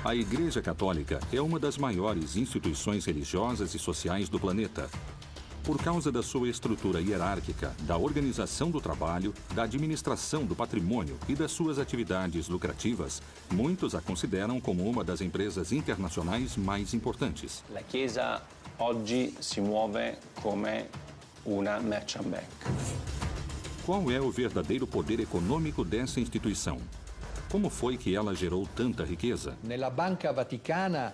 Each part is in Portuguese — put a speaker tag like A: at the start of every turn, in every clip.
A: A Igreja Católica é uma das maiores instituições religiosas e sociais do planeta. Por causa da sua estrutura hierárquica, da organização do trabalho, da administração do patrimônio e das suas atividades lucrativas, muitos a consideram como uma das empresas internacionais mais importantes.
B: La Chiesa oggi si muove come una merchant bank.
A: Qual é o verdadeiro poder econômico dessa instituição? Como foi que ela gerou tanta riqueza?
C: Nella Banca Vaticana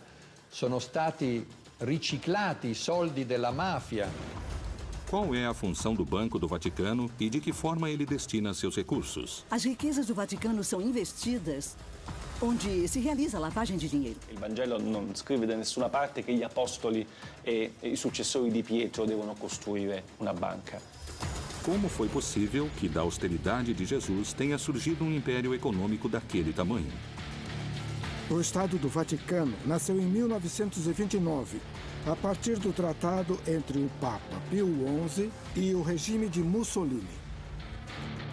C: sono stati riciclati i soldi della mafia.
A: Qual é a função do Banco do Vaticano e de que forma ele destina seus recursos?
D: As riquezas do Vaticano são investidas onde se realiza a lavagem de dinheiro.
B: Il Vangelo non scrive da nessuna parte che gli apostoli e i successori di Pietro devono costruire una banca.
A: Como foi possível que da austeridade de Jesus tenha surgido um império econômico daquele tamanho?
E: O Estado do Vaticano nasceu em 1929, a partir do tratado entre o Papa Pio XI e o regime de Mussolini.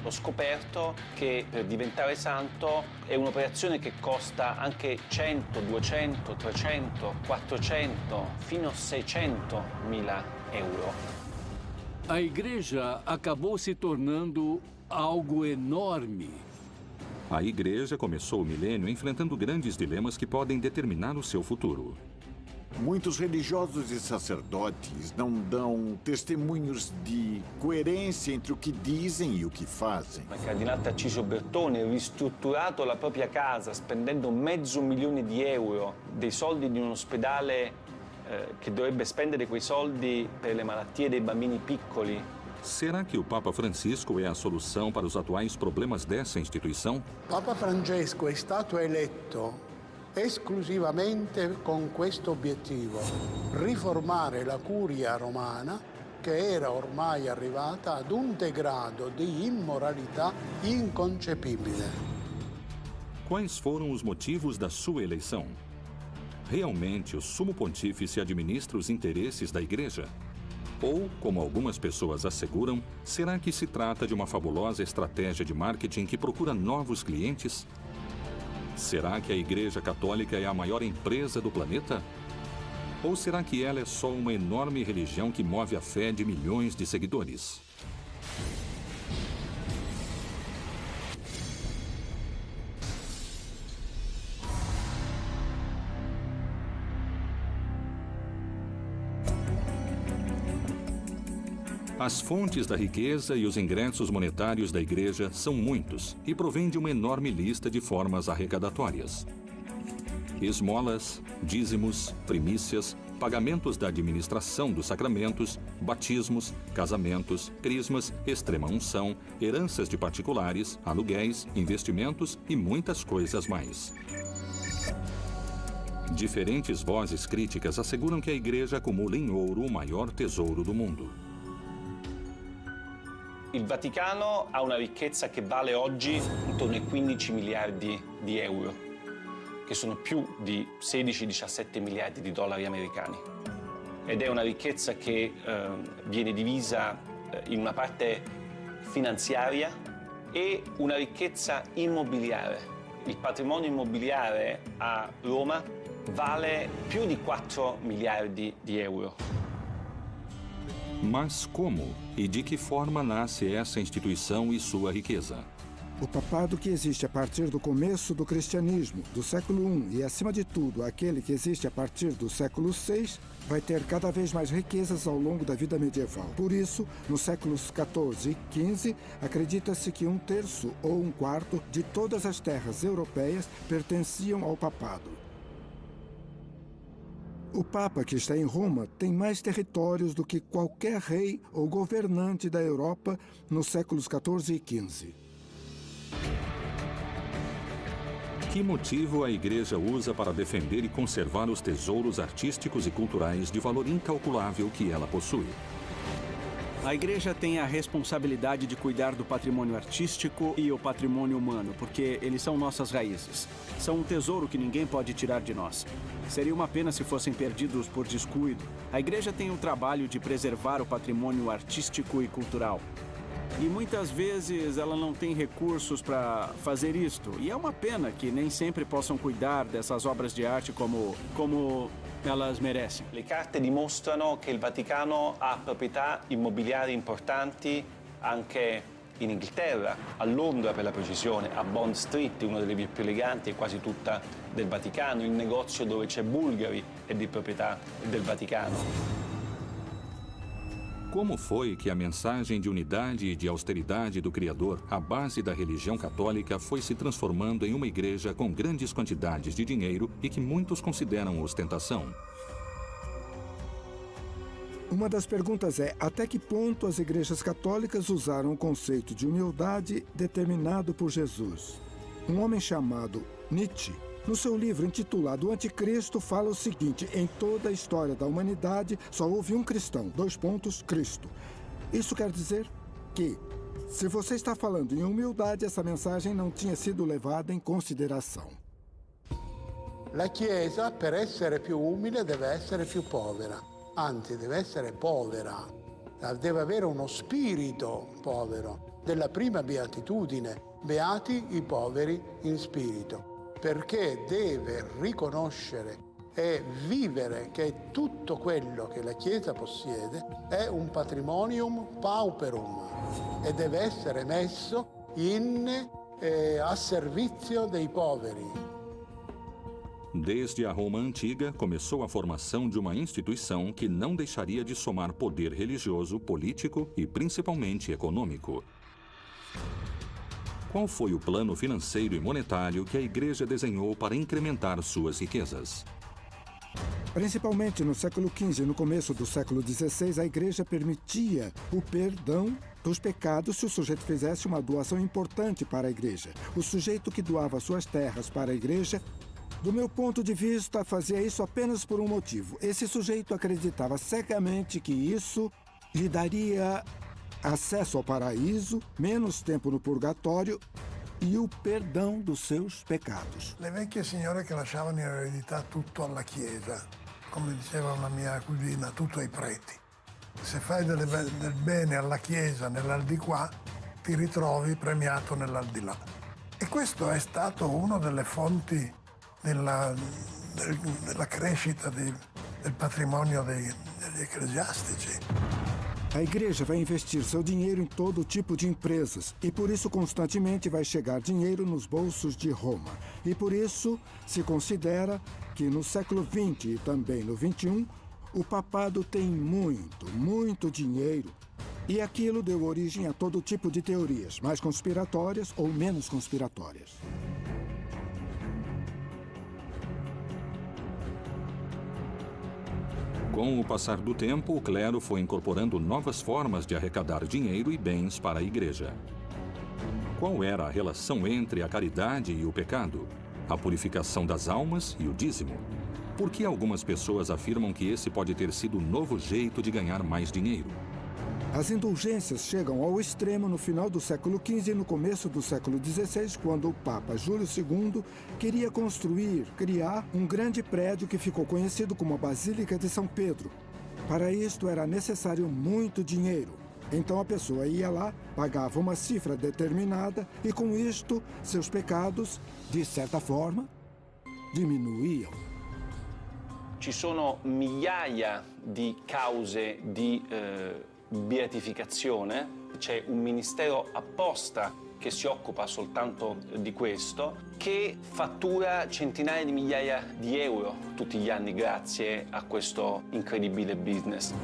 B: Ho scoperto che per diventare santo è un'operazione che costa anche 100, 200, 300, 400, fino a 600 mila euro.
F: A igreja acabou se tornando algo enorme.
A: A igreja começou o milênio enfrentando grandes dilemas que podem determinar o seu futuro.
G: Muitos religiosos e sacerdotes não dão testemunhos de coerência entre o que dizem e o que fazem.
B: Il cardinale Tarcisio Bertone ha ristrutturato la propria casa spendendo $500.000 dei soldi di un ospedale che dovrebbe spendere quei soldi per le malattie dei bambini piccoli.
A: Será que o Papa Francisco é a solução para os atuais problemas dessa instituição?
H: Papa Francesco è stato eletto esclusivamente con questo obiettivo: riformare la curia romana, che era ormai arrivata ad un degrado di immoralità inconcepibile.
A: Quais foram os motivos da sua eleição? Realmente o Sumo Pontífice administra os interesses da Igreja? Ou, como algumas pessoas asseguram, será que se trata de uma fabulosa estratégia de marketing que procura novos clientes? Será que a Igreja Católica é a maior empresa do planeta? Ou será que ela é só uma enorme religião que move a fé de milhões de seguidores? As fontes da riqueza e os ingressos monetários da Igreja são muitos e provêm de uma enorme lista de formas arrecadatórias. Esmolas, dízimos, primícias, pagamentos da administração dos sacramentos, batismos, casamentos, crismas, extrema-unção, heranças de particulares, aluguéis, investimentos e muitas coisas mais. Diferentes vozes críticas asseguram que a Igreja acumula em ouro o maior tesouro do mundo.
B: Il Vaticano ha una ricchezza che vale oggi intorno ai 15 miliardi di euro, che sono più di 16-17 miliardi di dollari americani. Ed è una ricchezza che viene divisa in una parte finanziaria e una ricchezza immobiliare. Il patrimonio immobiliare a Roma vale più di 4 miliardi di euro.
A: Mas como e de que forma nasce essa instituição e sua riqueza?
E: O papado que existe a partir do começo do cristianismo, do século I, e, acima de tudo, aquele que existe a partir do século VI, vai ter cada vez mais riquezas ao longo da vida medieval. Por isso, nos séculos XIV e XV, acredita-se que 1/3 ou 1/4 de todas as terras europeias pertenciam ao papado. O Papa, que está em Roma, tem mais territórios do que qualquer rei ou governante da Europa nos séculos XIV e XV.
A: Que motivo a Igreja usa para defender e conservar os tesouros artísticos e culturais de valor incalculável que ela possui?
I: A Igreja tem a responsabilidade de cuidar do patrimônio artístico e o patrimônio humano, porque eles são nossas raízes. São um tesouro que ninguém pode tirar de nós. Seria uma pena se fossem perdidos por descuido. A Igreja tem o trabalho de preservar o patrimônio artístico e cultural. E muitas vezes ela não tem recursos para fazer isto. E é uma pena que nem sempre possam cuidar dessas obras de arte como elas merecem.
B: Le carte dimostrano che il Vaticano ha proprietà immobiliari importanti anche in Inghilterra, a Londra per la precisione, a Bond Street, una delle vie più eleganti, è quasi tutta del Vaticano. Il negozio dove c'è Bulgari è di proprietà del Vaticano.
A: Como foi que a mensagem de unidade e de austeridade do Criador, a base da religião católica, foi se transformando em uma igreja com grandes quantidades de dinheiro e que muitos consideram ostentação?
E: Uma das perguntas é até que ponto as igrejas católicas usaram o conceito de humildade determinado por Jesus. Um homem chamado Nietzsche, no seu livro intitulado O Anticristo, fala o seguinte: em toda a história da humanidade só houve um cristão, Cristo. Isso quer dizer que, se você está falando em humildade, essa mensagem não tinha sido levada em consideração.
H: La Chiesa, per essere più umile, deve essere più povera. Anzi, deve essere povera. Deve avere uno spirito povero. Della prima beatitudine, beati i poveri in spirito. Perché deve riconoscere e vivere che tutto quello che la Chiesa possiede è un patrimonium pauperum e deve essere messo a servizio dei poveri.
A: Desde a Roma antiga, começou a formação de uma instituição que não deixaria de somar poder religioso, político e principalmente econômico. Qual foi o plano financeiro e monetário que a Igreja desenhou para incrementar suas riquezas?
E: Principalmente no século XV e no começo do século XVI, a Igreja permitia o perdão dos pecados se o sujeito fizesse uma doação importante para a Igreja. O sujeito que doava suas terras para a Igreja, do meu ponto de vista, fazia isso apenas por um motivo. Esse sujeito acreditava cegamente que isso lhe daria acesso ao paraíso, menos tempo no purgatório e o perdão dos seus pecados.
J: Le vecchie signore che lasciavano in eredità tutto alla Chiesa, come diceva una mia cugina, tutto ai preti. Se fai del bene alla Chiesa nell'aldilà, ti ritrovi premiato nell'aldilà. E questo è stato una delle fonti della crescita del patrimonio degli ecclesiastici.
E: A Igreja vai investir seu dinheiro em todo tipo de empresas e por isso constantemente vai chegar dinheiro nos bolsos de Roma. E por isso se considera que no século XX e também no XXI, o papado tem muito dinheiro. E aquilo deu origem a todo tipo de teorias, mais conspiratórias ou menos conspiratórias.
A: Com o passar do tempo, o clero foi incorporando novas formas de arrecadar dinheiro e bens para a Igreja. Qual era a relação entre a caridade e o pecado? A purificação das almas e o dízimo? Por que algumas pessoas afirmam que esse pode ter sido o novo jeito de ganhar mais dinheiro?
E: As indulgências chegam ao extremo no final do século XV e no começo do século XVI, quando o Papa Júlio II queria criar um grande prédio que ficou conhecido como a Basílica de São Pedro. Para isto era necessário muito dinheiro. Então a pessoa ia lá, pagava uma cifra determinada e com isto seus pecados, de certa forma, diminuíam.
B: Ci sono migliaia di cause di beatificazione, c'è un ministero apposta che si occupa soltanto di questo, che fattura centinaia di migliaia di euro tutti gli anni grazie a questo incredibile business.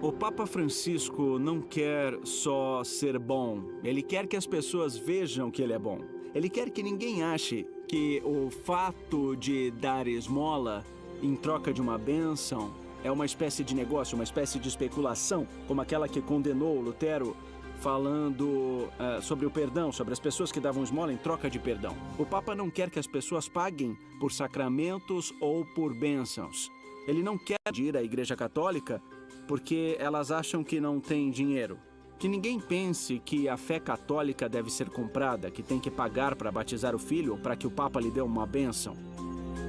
I: O Papa Francisco não quer só ser bom, ele quer que as pessoas vejam que ele é bom. Ele quer que ninguém ache que o fato de dar esmola em troca de uma bênção é uma espécie de negócio, uma espécie de especulação, como aquela que condenou Lutero, falando sobre o perdão, sobre as pessoas que davam esmola em troca de perdão. O Papa não quer que as pessoas paguem por sacramentos ou por bênçãos. Ele não quer ir à Igreja Católica porque elas acham que não tem dinheiro. Que ninguém pense que a fé católica deve ser comprada, que tem que pagar para batizar o filho ou para que o Papa lhe dê uma bênção.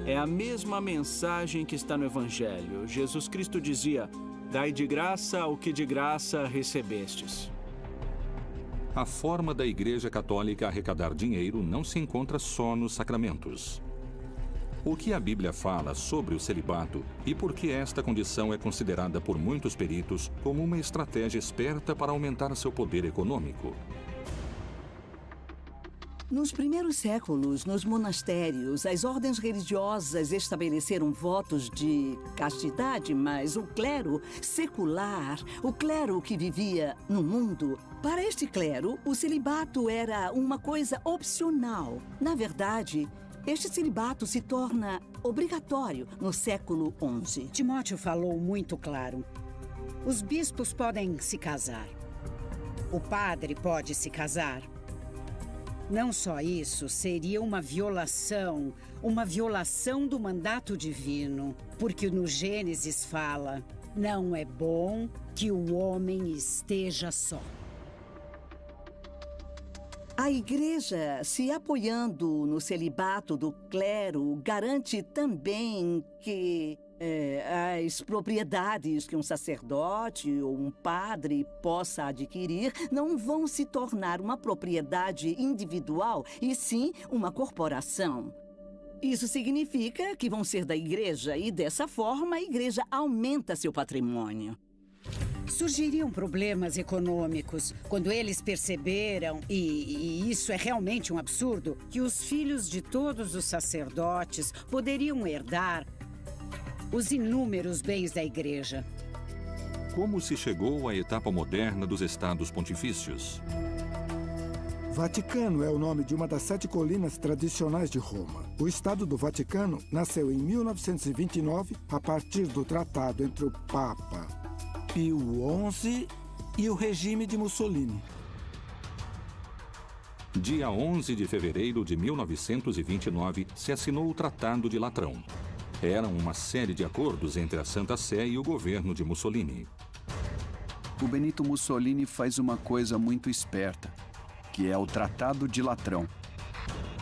I: É a mesma mensagem que está no Evangelho. Jesus Cristo dizia: dai de graça o que de graça recebestes.
A: a forma da Igreja Católica arrecadar dinheiro não se encontra só nos sacramentos. O que a Bíblia fala sobre o celibato e por que esta condição é considerada por muitos peritos como uma estratégia esperta para aumentar seu poder econômico?
D: Nos primeiros séculos, nos monastérios, as ordens religiosas estabeleceram votos de castidade, mas o clero secular, o clero que vivia no mundo, para este clero, o celibato era uma coisa opcional. Na verdade, este celibato se torna obrigatório no século XI.
K: Timóteo falou muito claro. Os bispos podem se casar. O padre pode se casar. Não só isso, seria uma violação do mandato divino. Porque no Gênesis fala, não é bom que o homem esteja só.
D: A Igreja, se apoiando no celibato do clero, garante também que as propriedades que um sacerdote ou um padre possa adquirir não vão se tornar uma propriedade individual, e sim uma corporação. Isso significa que vão ser da Igreja e, dessa forma, a Igreja aumenta seu patrimônio.
K: Surgiriam problemas econômicos quando eles perceberam, e isso é realmente um absurdo, que os filhos de todos os sacerdotes poderiam herdar os inúmeros bens da Igreja.
A: Como se chegou à etapa moderna dos Estados Pontifícios?
E: Vaticano é o nome de uma das 7 colinas tradicionais de Roma. O Estado do Vaticano nasceu em 1929 a partir do tratado entre o Papa Pio XI e o regime de Mussolini.
A: Dia 11 de fevereiro de 1929, se assinou o Tratado de Latrão. Eram uma série de acordos entre a Santa Sé e o governo de Mussolini.
L: O Benito Mussolini faz uma coisa muito esperta, que é o Tratado de Latrão.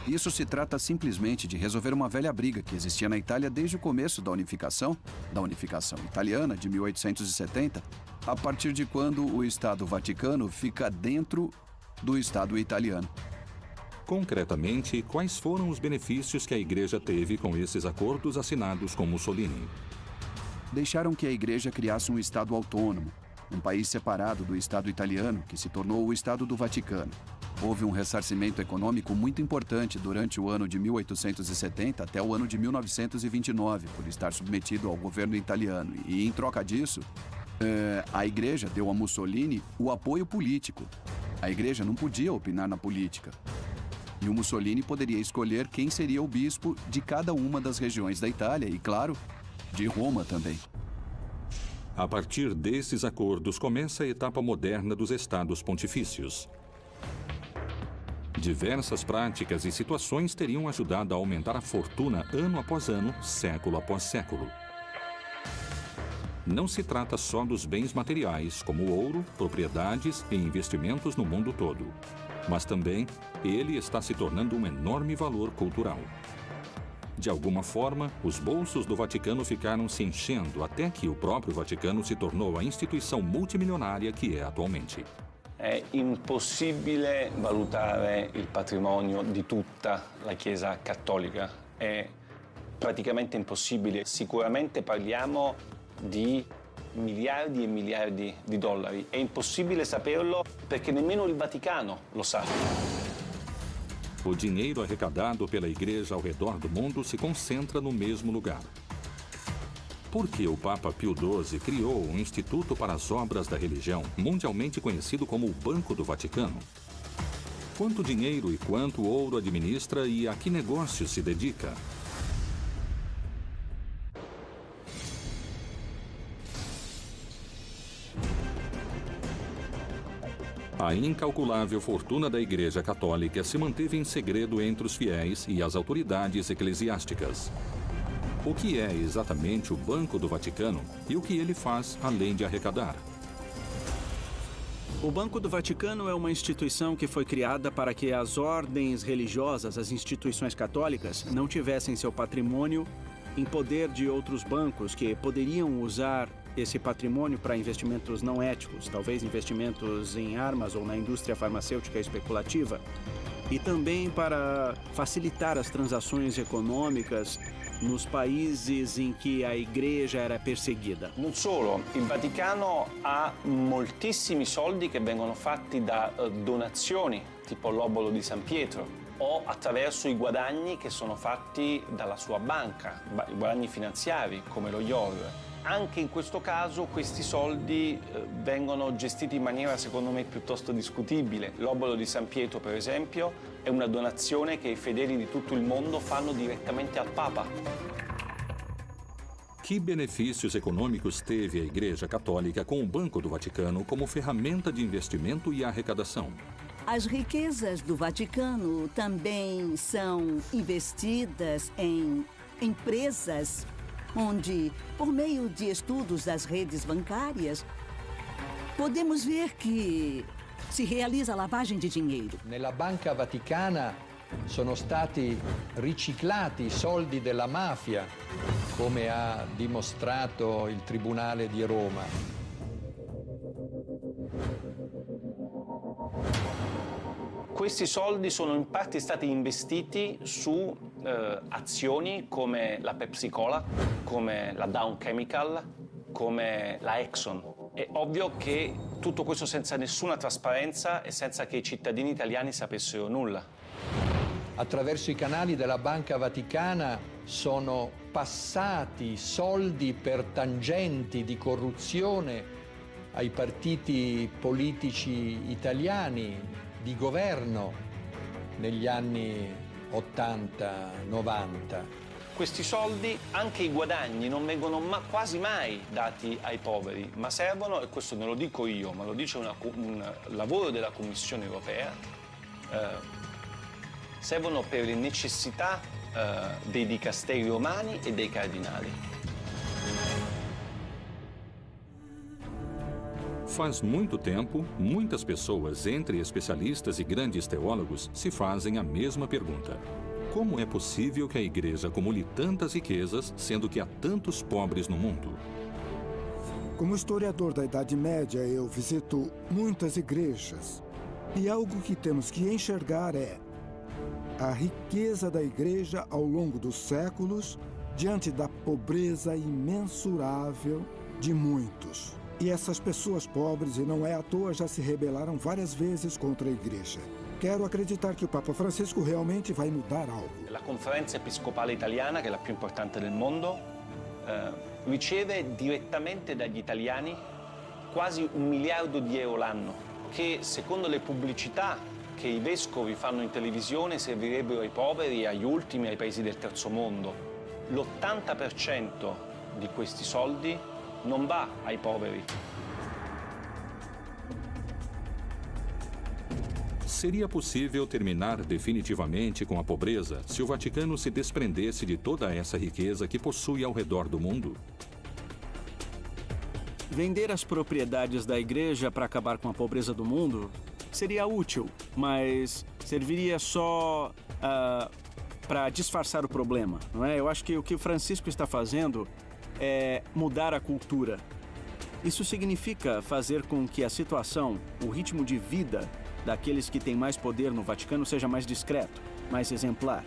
L: Isso se trata simplesmente de resolver uma velha briga que existia na Itália desde o começo da unificação italiana de 1870, a partir de quando o Estado Vaticano fica dentro do Estado italiano.
A: Concretamente, quais foram os benefícios que a Igreja teve com esses acordos assinados com Mussolini?
L: Deixaram que a Igreja criasse um Estado autônomo, um país separado do Estado italiano, que se tornou o Estado do Vaticano. Houve um ressarcimento econômico muito importante durante o ano de 1870 até o ano de 1929, por estar submetido ao governo italiano. E, em troca disso, a Igreja deu a Mussolini o apoio político. A Igreja não podia opinar na política. E o Mussolini poderia escolher quem seria o bispo de cada uma das regiões da Itália e, claro, de Roma também.
A: A partir desses acordos começa a etapa moderna dos Estados Pontifícios. Diversas práticas e situações teriam ajudado a aumentar a fortuna ano após ano, século após século. Não se trata só dos bens materiais, como ouro, propriedades e investimentos no mundo todo. Mas também, ele está se tornando um enorme valor cultural. De alguma forma, os bolsos do Vaticano ficaram se enchendo até que o próprio Vaticano se tornou a instituição multimilionária que é atualmente.
B: È impossibile valutare il patrimonio di tutta la Chiesa cattolica. È praticamente impossibile. Sicuramente parliamo di miliardi e miliardi di dollari. È impossibile saperlo perché nemmeno il Vaticano lo sa.
A: O dinheiro arrecadado pela Igreja ao redor do mundo se concentra no mesmo lugar. Por que o Papa Pio XII criou um instituto para as obras da religião, mundialmente conhecido como o Banco do Vaticano? Quanto dinheiro e quanto ouro administra e a que negócios se dedica? A incalculável fortuna da Igreja Católica se manteve em segredo entre os fiéis e as autoridades eclesiásticas. O que é exatamente o Banco do Vaticano e o que ele faz além de arrecadar?
I: O Banco do Vaticano é uma instituição que foi criada para que as ordens religiosas, as instituições católicas, não tivessem seu patrimônio em poder de outros bancos que poderiam usar esse patrimônio para investimentos não éticos, talvez investimentos em armas ou na indústria farmacêutica especulativa, e também para facilitar as transações econômicas nos países in cui a Igreja era perseguita.
B: Non solo, il Vaticano ha moltissimi soldi che vengono fatti da donazioni, tipo l'obolo di San Pietro, o attraverso i guadagni che sono fatti dalla sua banca, i guadagni finanziari come lo IOR. Anche in questo caso questi soldi vengono gestiti in maniera secondo me piuttosto discutibile. L'obolo di San Pietro, per esempio, è una donazione che i fedeli di tutto il mondo fanno direttamente al Papa.
A: Que benefícios econômicos teve a Igreja Católica com o Banco do Vaticano como ferramenta de investimento e arrecadação?
D: As riquezas do Vaticano também são investidas em empresas onde, por meio de estudos das redes bancárias, podemos ver que si realizza lavagem di dinheiro.
C: Nella Banca Vaticana sono stati riciclati i soldi della mafia, come ha dimostrato il Tribunale di Roma.
B: Questi soldi sono in parte stati investiti su azioni come la Pepsi Cola, come la Dow Chemical, come la Exxon. È ovvio che tutto questo senza nessuna trasparenza e senza che i cittadini italiani sapessero nulla.
C: Attraverso i canali della Banca Vaticana sono passati soldi per tangenti di corruzione ai partiti politici italiani di governo negli anni 80-90.
B: Questi soldi, anche i guadagni, non vengono quasi mai dati ai poveri, ma servono, e questo non lo dico io, ma lo dice un lavoro della Commissione europea, servono per le necessità dei dicasteri romani e dei cardinali.
A: Faz muito tempo, muitas pessoas, entre especialistas e grandes teólogos, se fazem a mesma pergunta. Como é possível que a Igreja acumule tantas riquezas, sendo que há tantos pobres no mundo?
E: Como historiador da Idade Média, eu visito muitas igrejas. E algo que temos que enxergar é a riqueza da Igreja ao longo dos séculos, diante da pobreza imensurável de muitos. E essas pessoas pobres, e não é à toa, já se rebelaram várias vezes contra a Igreja. Quero acreditar que o Papa Francisco realmente vai mudar algo.
B: La Conferenza Episcopale Italiana, che è la più importante del mondo, riceve direttamente dagli italiani quasi 1 miliardo di euro l'anno, che secondo le pubblicità che i vescovi fanno in televisione servirebbero ai poveri, agli ultimi, ai paesi del terzo mondo. L'80% di questi soldi non va ai poveri.
A: Seria possível terminar definitivamente com a pobreza se o Vaticano se desprendesse de toda essa riqueza que possui ao redor do mundo?
I: Vender as propriedades da Igreja para acabar com a pobreza do mundo seria útil, mas serviria só para disfarçar o problema, não é? Eu acho que o que o Francisco está fazendo é mudar a cultura. Isso significa fazer com que a situação, o ritmo de vida daqueles que têm mais poder no Vaticano seja mais discreto, mais exemplar.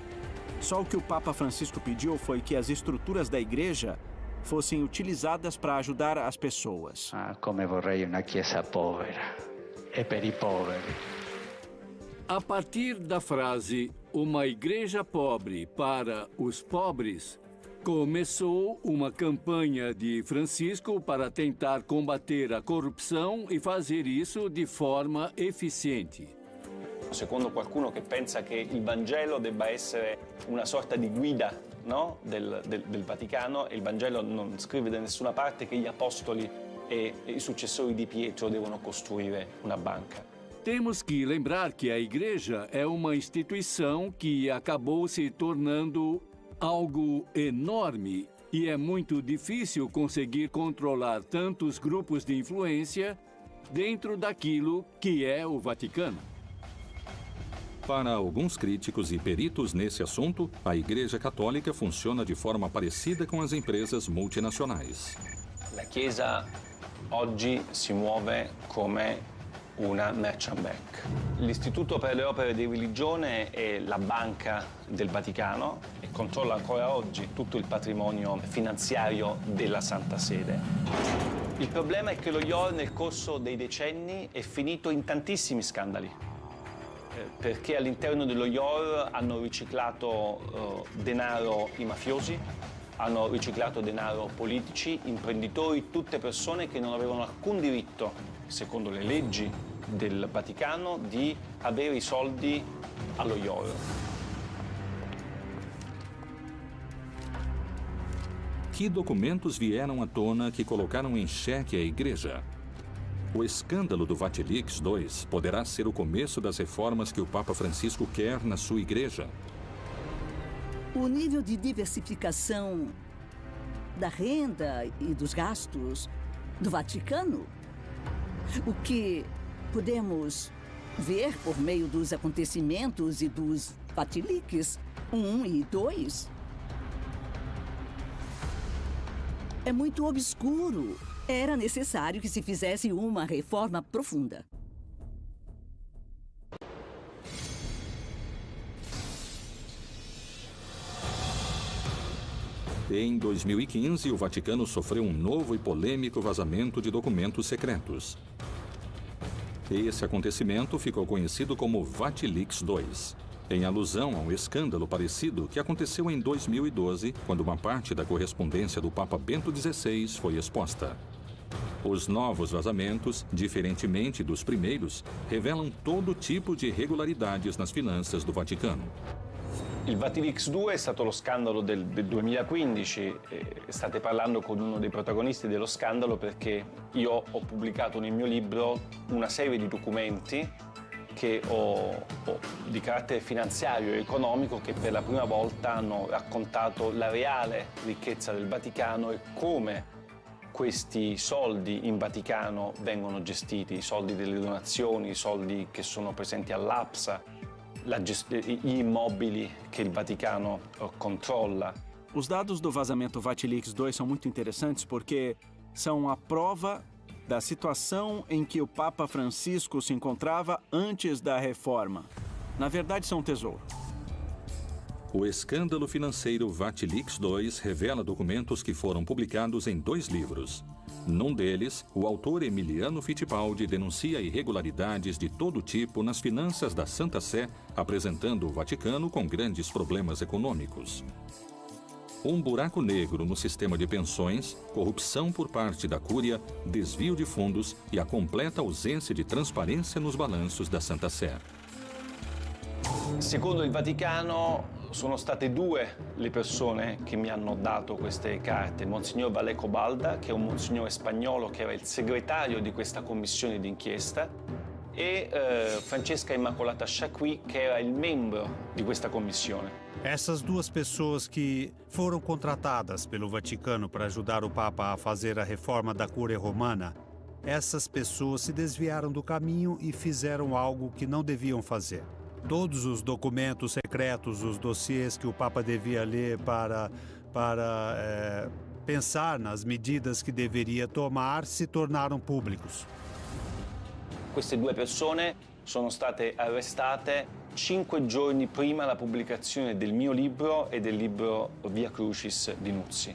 I: Só o que o Papa Francisco pediu foi que as estruturas da Igreja fossem utilizadas para ajudar as pessoas.
M: Come vorrei una chiesa povera e per i poveri.
F: A partir da frase "uma igreja pobre para os pobres", começou uma campanha de Francisco para tentar combater a corrupção e fazer isso de forma eficiente.
B: Secondo qualcuno che pensa che il Vangelo debba essere una sorta di guida, no? del Vaticano, e il Vangelo non scrive da nessuna parte che gli apostoli e i successori di Pietro devono costruire una banca.
F: Temos que lembrar que a Igreja é uma instituição que acabou se tornando algo enorme e é muito difícil conseguir controlar tantos grupos de influência dentro daquilo que é o Vaticano.
A: Para alguns críticos e peritos nesse assunto, a Igreja Católica funciona de forma parecida com as empresas multinacionais.
B: La Chiesa oggi si muove come una merchant bank. L'Istituto per le opere di religione è la banca del Vaticano e controlla ancora oggi tutto il patrimonio finanziario della Santa Sede. Il problema è che lo IOR nel corso dei decenni è finito in tantissimi scandali, perché all'interno dello IOR hanno riciclato denaro i mafiosi, hanno riciclato denaro politici, imprenditori, tutte persone che non avevano alcun diritto, secondo le leggi del Vaticano, di avere i soldi allo IOR.
A: Que documentos vieram à tona que colocaram em xeque a Igreja? O escândalo do Vatilix II poderá ser o começo das reformas que o Papa Francisco quer na sua Igreja.
D: O nível de diversificação da renda e dos gastos do Vaticano, o que podemos ver por meio dos acontecimentos e dos Vatilix 1 e 2, é muito obscuro. Era necessário que se fizesse uma reforma profunda.
A: Em 2015, o Vaticano sofreu um novo e polêmico vazamento de documentos secretos. Esse acontecimento ficou conhecido como Vatilix II, em alusão a um escândalo parecido que aconteceu em 2012, quando uma parte da correspondência do Papa Bento XVI foi exposta. Os novos vazamentos, diferentemente dos primeiros, revelam todo tipo de irregolaridades nas finanças do Vaticano.
B: Il Vatilix 2 è stato lo scandalo del 2015, state parlando con uno dei protagonisti dello scandalo perché io ho pubblicato nel mio libro una serie di documenti che di carattere finanziario e economico che per la prima volta hanno raccontato la reale ricchezza del Vaticano e come questi soldi in Vaticano vengono gestiti, i soldi delle donazioni, i soldi che sono presenti all'APSA, gli immobili che il Vaticano controlla.
I: Os dados do vazamento Vatilix II são muito interessantes porque são a prova da situação em que o Papa Francisco se encontrava antes da reforma. Na verdade, são um tesouro.
A: O escândalo financeiro Vatilix II revela documentos que foram publicados em 2 livros. Num deles, o autor Emiliano Fittipaldi denuncia irregularidades de todo tipo nas finanças da Santa Sé, apresentando o Vaticano com grandes problemas econômicos. Um buraco negro no sistema de pensões, corrupção por parte da Cúria, desvio de fundos e a completa ausência de transparência nos balanços da Santa Sé.
B: Secondo il Vaticano sono state 2 le persone che mi hanno dato queste carte, Monsignor Valeco Balda, che è un monsignore spagnolo che era il segretario di questa commissione d'inchiesta, e Francesca Immacolata Chaqui, che era il membro di questa commissione.
N: Essas 2 pessoas que foram contratadas pelo Vaticano para ajudar o Papa a fazer a reforma da Cúria Romana, essas pessoas se desviaram do caminho e fizeram algo que não deviam fazer. Todos os documentos secretos, os dossiês que o Papa devia ler para pensar nas medidas que deveria tomar, se tornaram públicos.
B: Queste 2 persone sono state arrestate 5 giorni prima la pubblicazione del mio libro e del libro Via Crucis di Nuzzi.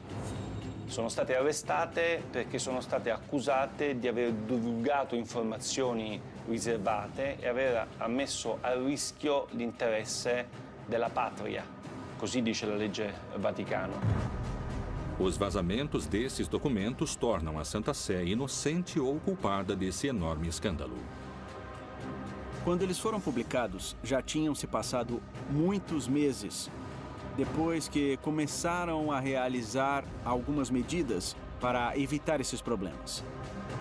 B: Sono state arrestate perché sono state accusate di aver divulgato informazioni riservate e aver messo a rischio l'interesse della patria. Così dice la legge Vaticano.
A: Os vazamentos desses documentos tornam a Santa Sé inocente ou culpada desse enorme escândalo.
I: Quando eles foram publicados, já tinham se passado muitos meses depois que começaram a realizar algumas medidas para evitar esses problemas.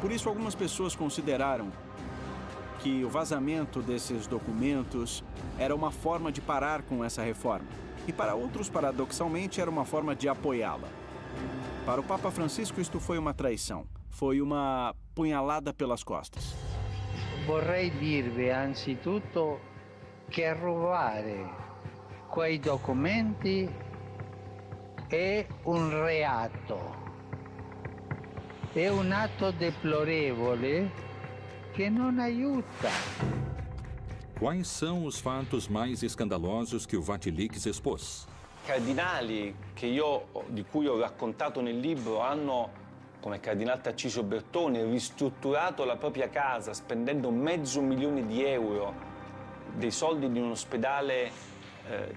I: Por isso, algumas pessoas consideraram que o vazamento desses documentos era uma forma de parar com essa reforma. E para outros, paradoxalmente, era uma forma de apoiá-la. Para o Papa Francisco, isto foi uma traição. Foi uma punhalada pelas costas.
M: Vorrei dirvi anzitutto che rubare quei documenti è un reato. è un atto deplorevole che non aiuta.
A: Quais são os fatos mais escandalosos que o Vatilix expôs?
B: Cardinali di cui ho raccontato nel libro hanno, come il cardinale Tarcisio Bertone, ristrutturato la propria casa spendendo €500.000 dei soldi di un ospedale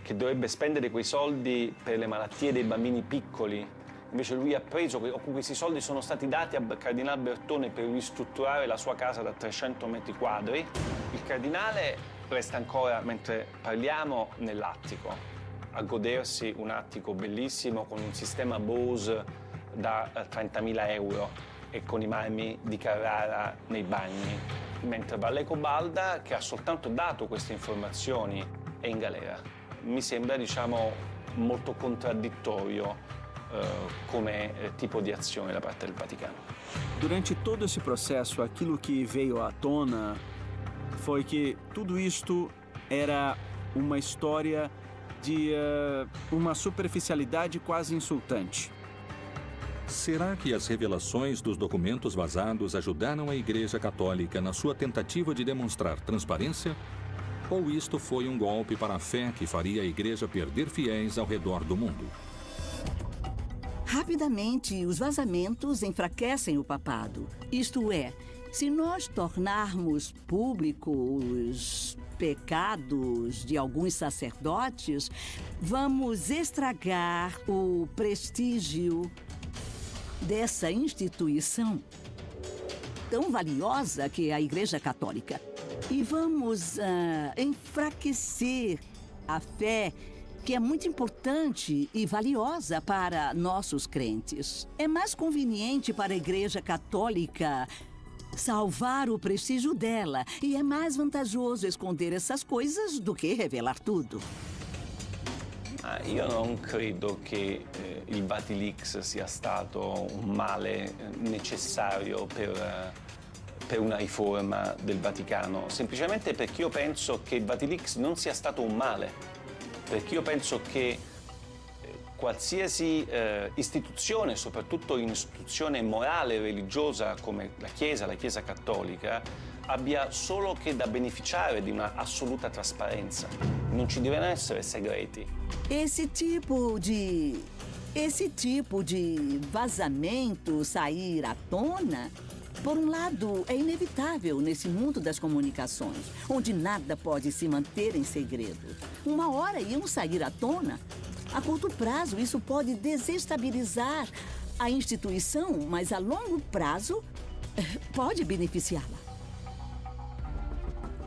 B: che dovrebbe spendere quei soldi per le malattie dei bambini piccoli. Invece lui ha preso, questi soldi sono stati dati al cardinale Bertone per ristrutturare la sua casa da 300 metri quadri. Il cardinale resta ancora, mentre parliamo, nell'attico, a godersi un attico bellissimo con un sistema Bose da €30.000 e con i marmi di Carrara nei bagni. Mentre Valleco-Balda, che ha soltanto dato queste informazioni, è in galera. Mi sembra, molto contraddittorio come tipo di azione da parte del Vaticano.
I: Durante todo esse processo, aquilo que veio à tona foi que tudo isto era uma história de uma superficialidade quase insultante.
A: Será que as revelações dos documentos vazados ajudaram a Igreja Católica na sua tentativa de demonstrar transparência? Ou isto foi um golpe para a fé que faria a Igreja perder fiéis ao redor do mundo?
D: Rapidamente, os vazamentos enfraquecem o papado. Isto é, se nós tornarmos públicos os pecados de alguns sacerdotes, vamos estragar o prestígio dessa instituição tão valiosa que é a Igreja Católica. E vamos enfraquecer a fé, que é muito importante e valiosa para nossos crentes. É mais conveniente para a Igreja Católica salvar o prestígio dela, e é mais vantajoso esconder essas coisas do que revelar tudo.
B: Io non credo che il Vatilix sia stato un male necessario per una riforma del Vaticano, semplicemente perché io penso che il Vatilix non sia stato un male, perché io penso che qualsiasi istituzione, soprattutto un'istituzione morale e religiosa come la Chiesa Cattolica, abbia solo che da beneficiare di una assoluta trasparenza. Non ci devono essere segreti.
D: Esse tipo de vazamento sair à tona, por um lado, é inevitável nesse mundo das comunicações, onde nada pode se manter em segredo. Uma hora iam sair à tona. A curto prazo, isso pode desestabilizar a instituição, mas a longo prazo pode beneficiá-la.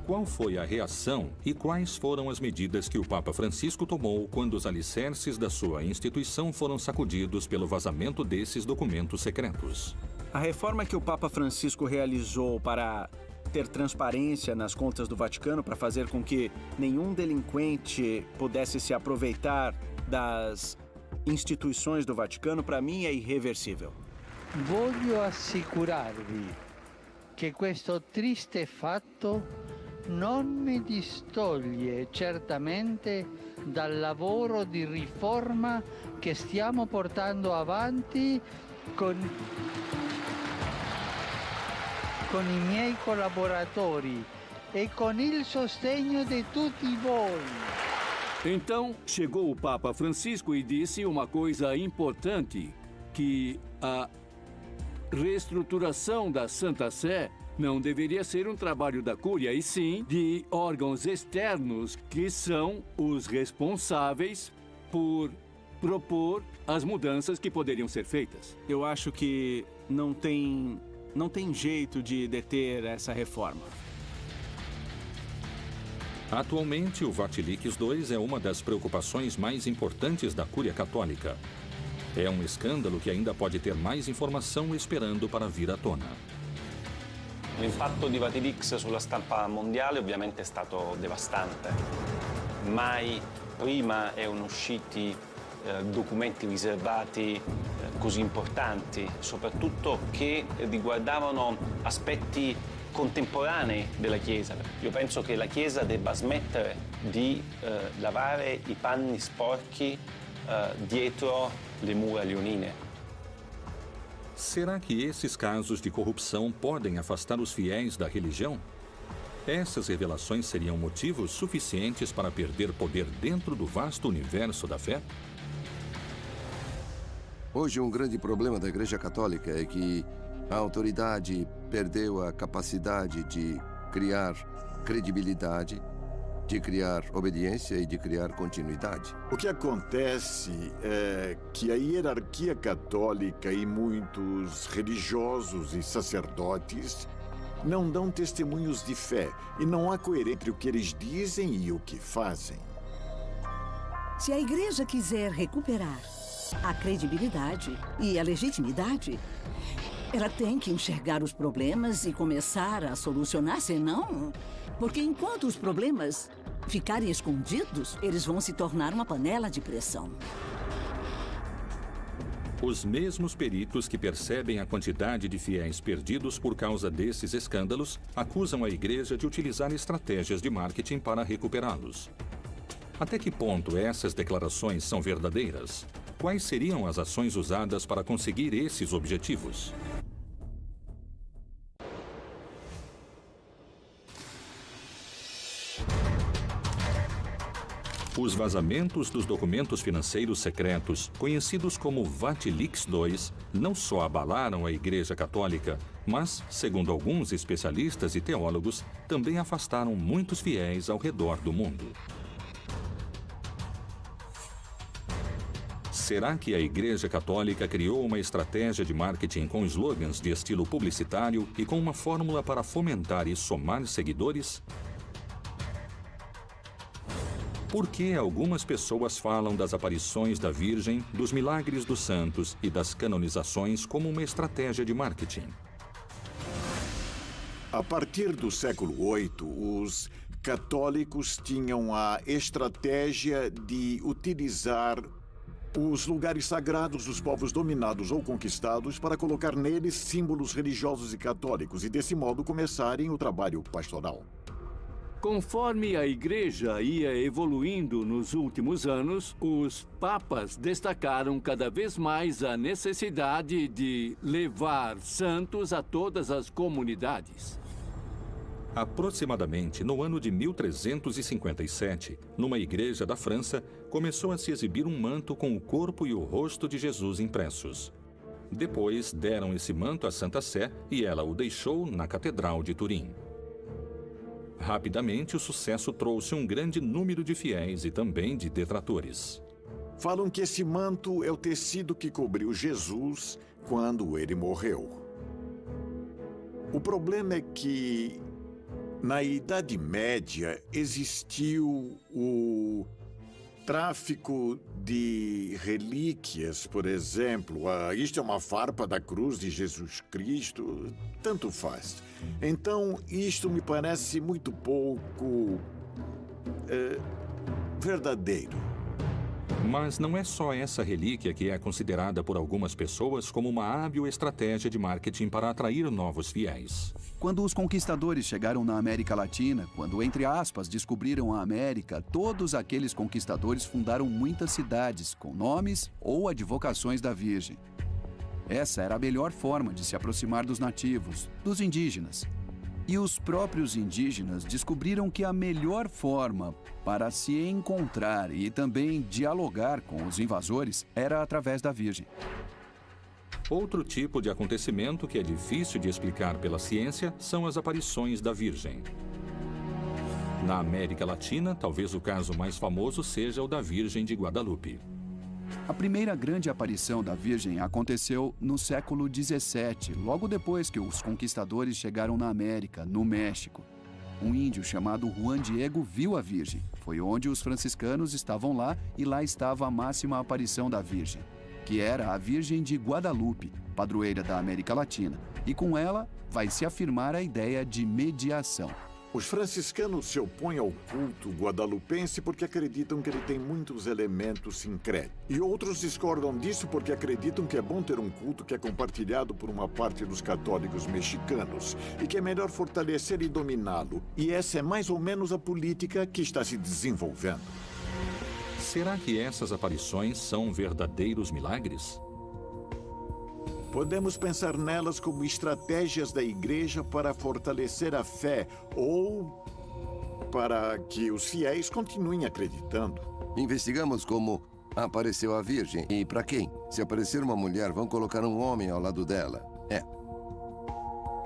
A: Qual foi a reação e quais foram as medidas que o Papa Francisco tomou quando os alicerces da sua instituição foram sacudidos pelo vazamento desses documentos secretos?
I: A reforma que o Papa Francisco realizou para ter transparência nas contas do Vaticano, para fazer com que nenhum delinquente pudesse se aproveitar das instituições do Vaticano, para mim é irreversível.
M: Voglio assicurarvi che questo triste fatto non mi distoglie certamente dal lavoro di riforma che stiamo portando avanti con i miei collaboratori e con il sostegno di tutti voi.
F: Então, chegou o Papa Francisco e disse uma coisa importante, que a reestruturação da Santa Sé não deveria ser um trabalho da Cúria, e sim de órgãos externos que são os responsáveis por propor as mudanças que poderiam ser feitas.
I: Eu acho que não tem jeito de deter essa reforma.
A: Atualmente, o Vatilix II é uma das preocupações mais importantes da Cúria Católica. É um escândalo que ainda pode ter mais informação esperando para vir à tona.
B: L'impatto di Vatilix sulla stampa mondiale ovviamente è stato devastante. Mai prima erano usciti documenti riservati così importanti, soprattutto che riguardavano aspetti contemporanei della Chiesa. Io penso che la Chiesa debba smettere di lavare i panni sporchi dietro le mura leonine.
A: Será que esses casos de corrupção podem afastar os fiéis da religião? Essas revelações seriam motivos suficientes para perder poder dentro do vasto universo da fé?
O: Hoje, um grande problema da Igreja Católica é que a autoridade perdeu a capacidade de criar credibilidade, de criar obediência e de criar continuidade.
G: O que acontece é que a hierarquia católica e muitos religiosos e sacerdotes não dão testemunhos de fé e não há coerência entre o que eles dizem e o que fazem.
D: Se a igreja quiser recuperar a credibilidade e a legitimidade, ela tem que enxergar os problemas e começar a solucionar, senão... Porque enquanto os problemas ficarem escondidos, eles vão se tornar uma panela de pressão.
A: Os mesmos peritos que percebem a quantidade de fiéis perdidos por causa desses escândalos acusam a igreja de utilizar estratégias de marketing para recuperá-los. Até que ponto essas declarações são verdadeiras? Quais seriam as ações usadas para conseguir esses objetivos? Os vazamentos dos documentos financeiros secretos, conhecidos como Vatilix II, não só abalaram a Igreja Católica, mas, segundo alguns especialistas e teólogos, também afastaram muitos fiéis ao redor do mundo. Será que a Igreja Católica criou uma estratégia de marketing com slogans de estilo publicitário e com uma fórmula para fomentar e somar seguidores? Por que algumas pessoas falam das aparições da Virgem, dos milagres dos santos e das canonizações como uma estratégia de marketing?
G: A partir do século VIII, os católicos tinham a estratégia de utilizar os lugares sagrados dos povos dominados ou conquistados para colocar neles símbolos religiosos e católicos e, desse modo, começarem o trabalho pastoral.
F: Conforme a Igreja ia evoluindo nos últimos anos, os papas destacaram cada vez mais a necessidade de levar santos a todas as comunidades.
A: Aproximadamente no ano de 1357, numa igreja da França, começou a se exibir um manto com o corpo e o rosto de Jesus impressos. Depois deram esse manto à Santa Sé e ela o deixou na Catedral de Turim. Rapidamente, o sucesso trouxe um grande número de fiéis e também de detratores.
G: Falam que esse manto é o tecido que cobriu Jesus quando ele morreu. O problema é que, na Idade Média, existiu o tráfico de relíquias, por exemplo. Isto é uma farpa da cruz de Jesus Cristo, tanto faz. Então, isto me parece muito pouco verdadeiro.
A: Mas não é só essa relíquia que é considerada por algumas pessoas como uma hábil estratégia de marketing para atrair novos fiéis.
L: Quando os conquistadores chegaram na América Latina, quando, entre aspas, descobriram a América, todos aqueles conquistadores fundaram muitas cidades com nomes ou advocações da Virgem. Essa era a melhor forma de se aproximar dos nativos, dos indígenas. E os próprios indígenas descobriram que a melhor forma para se encontrar e também dialogar com os invasores era através da Virgem.
A: Outro tipo de acontecimento que é difícil de explicar pela ciência são as aparições da Virgem. Na América Latina, talvez o caso mais famoso seja o da Virgem de Guadalupe.
L: A primeira grande aparição da Virgem aconteceu no século XVII, logo depois que os conquistadores chegaram na América, no México. Um índio chamado Juan Diego viu a Virgem. Foi onde os franciscanos estavam lá e lá estava a máxima aparição da Virgem, que era a Virgem de Guadalupe, padroeira da América Latina. E com ela vai se afirmar a ideia de mediação.
G: Os franciscanos se opõem ao culto guadalupense porque acreditam que ele tem muitos elementos sincréticos. E outros discordam disso porque acreditam que é bom ter um culto que é compartilhado por uma parte dos católicos mexicanos e que é melhor fortalecer e dominá-lo. E essa é mais ou menos a política que está se desenvolvendo.
A: Será que essas aparições são verdadeiros milagres?
G: Podemos pensar nelas como estratégias da igreja para fortalecer a fé ou para que os fiéis continuem acreditando.
O: Investigamos como apareceu a Virgem e para quem. Se aparecer uma mulher, vão colocar um homem ao lado dela.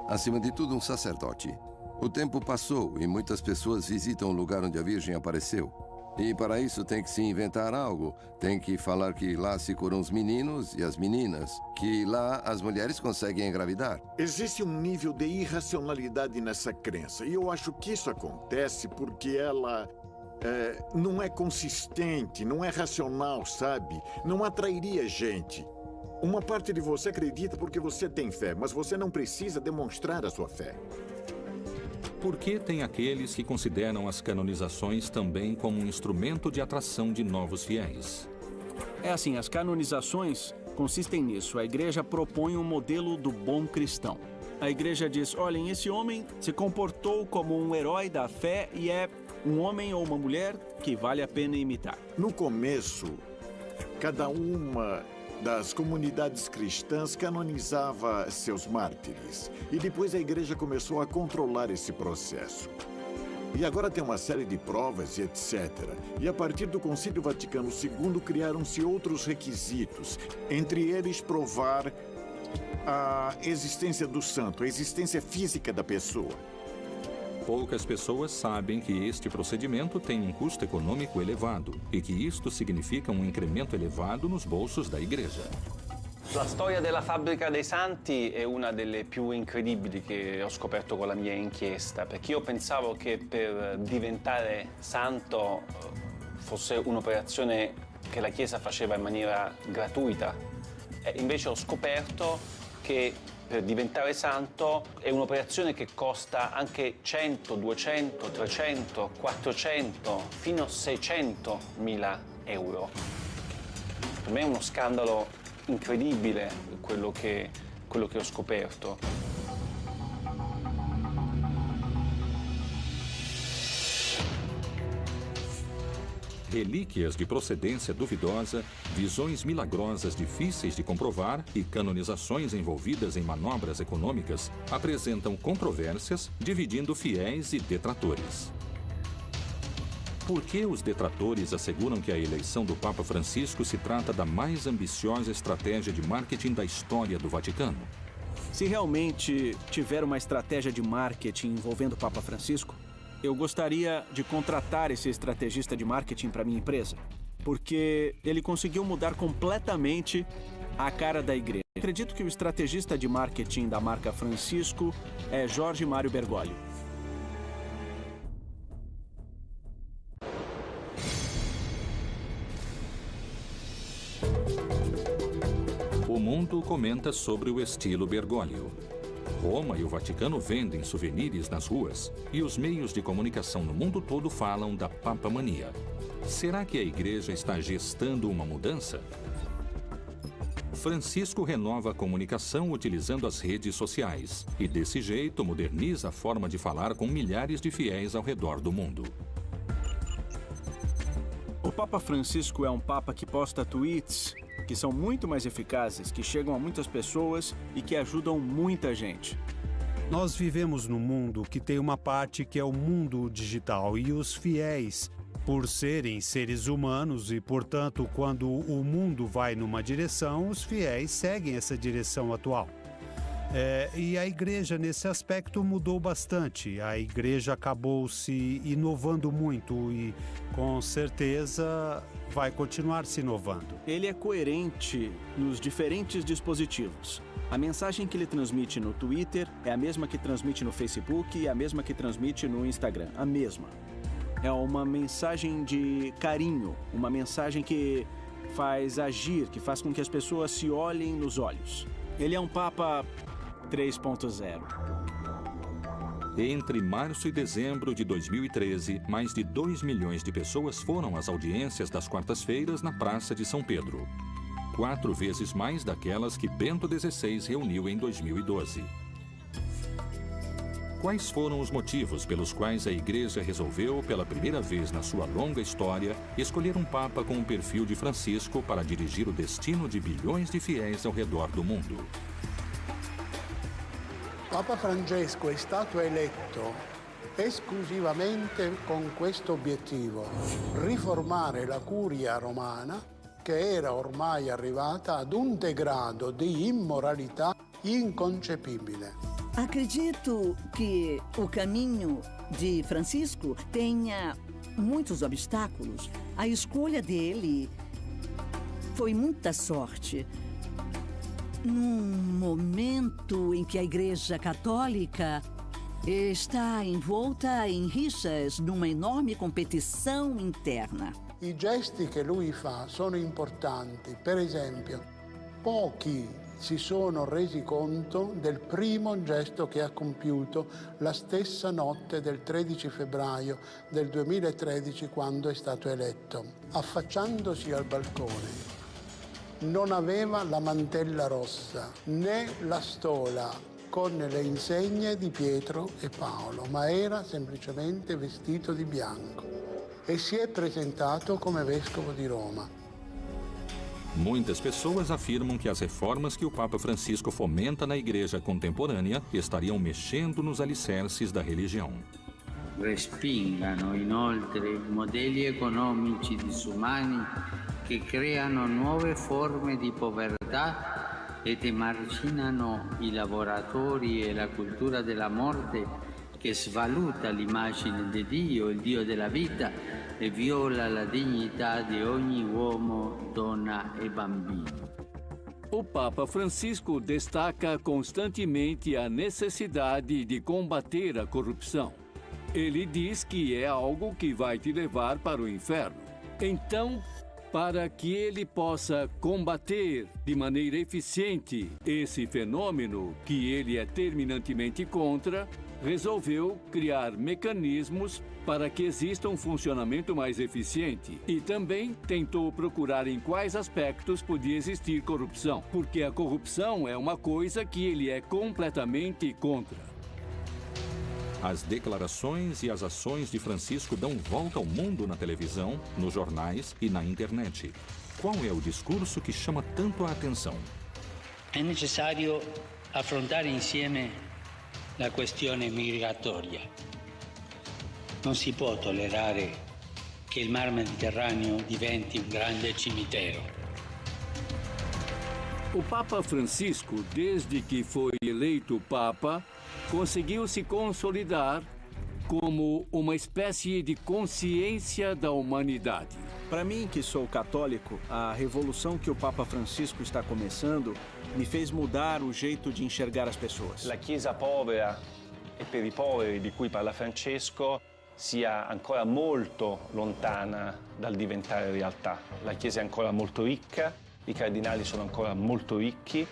O: Acima de tudo, um sacerdote. O tempo passou e muitas pessoas visitam o lugar onde a Virgem apareceu. E para isso tem que se inventar algo. Tem que falar que lá se curam os meninos e as meninas. Que lá as mulheres conseguem engravidar.
G: Existe um nível de irracionalidade nessa crença. E eu acho que isso acontece porque ela não é consistente, não é racional, sabe? Não atrairia gente. Uma parte de você acredita porque você tem fé, mas você não precisa demonstrar a sua fé.
A: Por que tem aqueles que consideram as canonizações também como um instrumento de atração de novos fiéis?
I: É assim, as canonizações consistem nisso. A igreja propõe um modelo do bom cristão. A igreja diz, olhem, esse homem se comportou como um herói da fé e é um homem ou uma mulher que vale a pena imitar.
G: No começo, cada uma das comunidades cristãs canonizava seus mártires. E depois a igreja começou a controlar esse processo. E agora tem uma série de provas e etc. E a partir do Concílio Vaticano II criaram-se outros requisitos, entre eles provar a existência do santo, a existência física da pessoa.
A: Poucas pessoas sabem que este procedimento tem um custo econômico elevado e que isto significa um incremento elevado nos bolsos da igreja.
B: La storia della fabbrica dei santi è una delle più incredibili che ho scoperto con la mia inchiesta, perché io pensavo che per diventare santo fosse un'operazione che la Chiesa faceva in maniera gratuita. E invece ho scoperto che per diventare santo è un'operazione che costa anche 100, 200, 300, 400, fino a 600.000 euro. Per me è uno scandalo incredibile quello che ho scoperto.
A: Relíquias de procedência duvidosa, visões milagrosas difíceis de comprovar e canonizações envolvidas em manobras econômicas apresentam controvérsias, dividindo fiéis e detratores. Por que os detratores asseguram que a eleição do Papa Francisco se trata da mais ambiciosa estratégia de marketing da história do Vaticano?
I: Se realmente tiver uma estratégia de marketing envolvendo o Papa Francisco, eu gostaria de contratar esse estrategista de marketing para minha empresa, porque ele conseguiu mudar completamente a cara da igreja. Acredito que o estrategista de marketing da marca Francisco é Jorge Mário Bergoglio.
A: O mundo comenta sobre o estilo Bergoglio. Roma e o Vaticano vendem souvenirs nas ruas e os meios de comunicação no mundo todo falam da papamania. Será que a igreja está gestando uma mudança? Francisco renova a comunicação utilizando as redes sociais e, desse jeito, moderniza a forma de falar com milhares de fiéis ao redor do mundo.
I: O Papa Francisco é um papa que posta tweets que são muito mais eficazes, que chegam a muitas pessoas e que ajudam muita gente.
N: Nós vivemos num mundo que tem uma parte que é o mundo digital e os fiéis, por serem seres humanos e, portanto, quando o mundo vai numa direção, os fiéis seguem essa direção atual. E a igreja, nesse aspecto, mudou bastante. A igreja acabou se inovando muito e, com certeza, vai continuar se inovando.
I: Ele é coerente nos diferentes dispositivos. A mensagem que ele transmite no Twitter é a mesma que transmite no Facebook e a mesma que transmite no Instagram. A mesma. É uma mensagem de carinho, uma mensagem que faz agir, que faz com que as pessoas se olhem nos olhos. Ele é um Papa 3.0.
A: Entre março e dezembro de 2013, mais de 2 milhões de pessoas foram às audiências das quartas-feiras na Praça de São Pedro. 4 vezes mais daquelas que Bento XVI reuniu em 2012. Quais foram os motivos pelos quais a Igreja resolveu, pela primeira vez na sua longa história, escolher um Papa com o perfil de Francisco para dirigir o destino de bilhões de fiéis ao redor do mundo?
H: Papa Francesco è stato eletto esclusivamente con questo obiettivo, riformare la curia romana che era ormai arrivata ad un degrado di immoralità inconcepibile.
D: Acredito que o caminho de Francisco tenha muitos obstáculos. A escolha dele foi muita sorte. Num momento em que a Igreja Católica está envolta em rixas, numa enorme competição interna.
H: I gesti che lui fa sono importanti. Per esempio, pochi si sono resi conto del primo gesto che ha compiuto la stessa notte del 13 febbraio del 2013, quando è stato eletto. Affacciandosi al balcone, non aveva la mantella rossa né la stola con le insegne di Pietro e Paolo, ma era semplicemente vestito di bianco e si è presentato come vescovo di Roma.
A: Muitas pessoas afirmam que as reformas que o Papa Francisco fomenta na igreja contemporânea estariam mexendo nos alicerces da religião.
M: Respingano inoltre modelli economici disumani che creano nuove forme di povertà ed emarginano i lavoratori e la cultura della morte che svaluta l'immagine di Dio, il Dio della vita, e viola la dignità di ogni uomo, donna e bambino.
F: O Papa Francisco destaca constantemente a necessidade de combater a corrupção. Ele diz que é algo que vai te levar para o inferno. Então, para que ele possa combater de maneira eficiente esse fenômeno que ele é terminantemente contra, resolveu criar mecanismos para que exista um funcionamento mais eficiente e também tentou procurar em quais aspectos podia existir corrupção, porque a corrupção é uma coisa que ele é completamente contra.
A: As declarações e as ações de Francisco dão volta ao mundo na televisão, nos jornais e na internet. Qual é o discurso que chama tanto a atenção?
M: È necessario affrontare insieme la questione migratoria. Non si può tollerare che il Mar Mediterraneo diventi un grande cimitero.
F: O Papa Francisco, desde que foi eleito Papa, conseguiu se consolidar como uma espécie de consciência da humanidade.
I: Para mim, que sou católico, a revolução que o Papa Francisco está começando me fez mudar o jeito de enxergar as pessoas.
B: La Chiesa povera e per i poveri di cui parla Francesco sia ancora molto lontana dal diventare realtà. La Chiesa è ancora molto ricca, i cardinali sono ancora molto ricchi,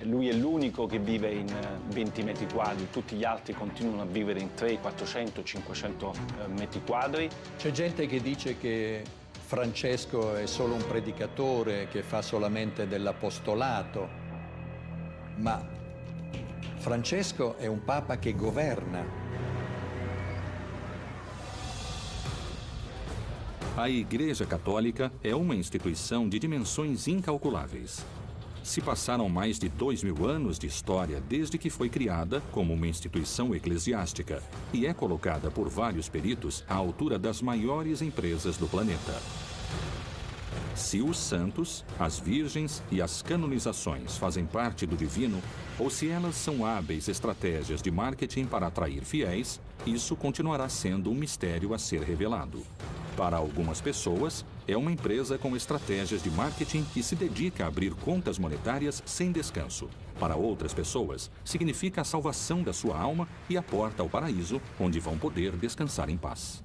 B: lui è l'unico che vive in 20 metri quadri, tutti gli altri continuano a vivere in 300, 400, 500 metri quadri.
C: C'è gente che dice che Francesco è solo un predicatore che fa solamente dell'apostolato, ma Francesco è un papa che governa.
A: A Igreja Católica é uma instituição de dimensões incalculáveis. Se passaram mais de 2000 anos de história desde que foi criada como uma instituição eclesiástica e é colocada por vários peritos à altura das maiores empresas do planeta. Se os santos, as virgens e as canonizações fazem parte do divino, ou se elas são hábeis estratégias de marketing para atrair fiéis, isso continuará sendo um mistério a ser revelado. Para algumas pessoas, é uma empresa com estratégias de marketing que se dedica a abrir contas monetárias sem descanso. Para outras pessoas, significa a salvação da sua alma e a porta ao paraíso, onde vão poder descansar em paz.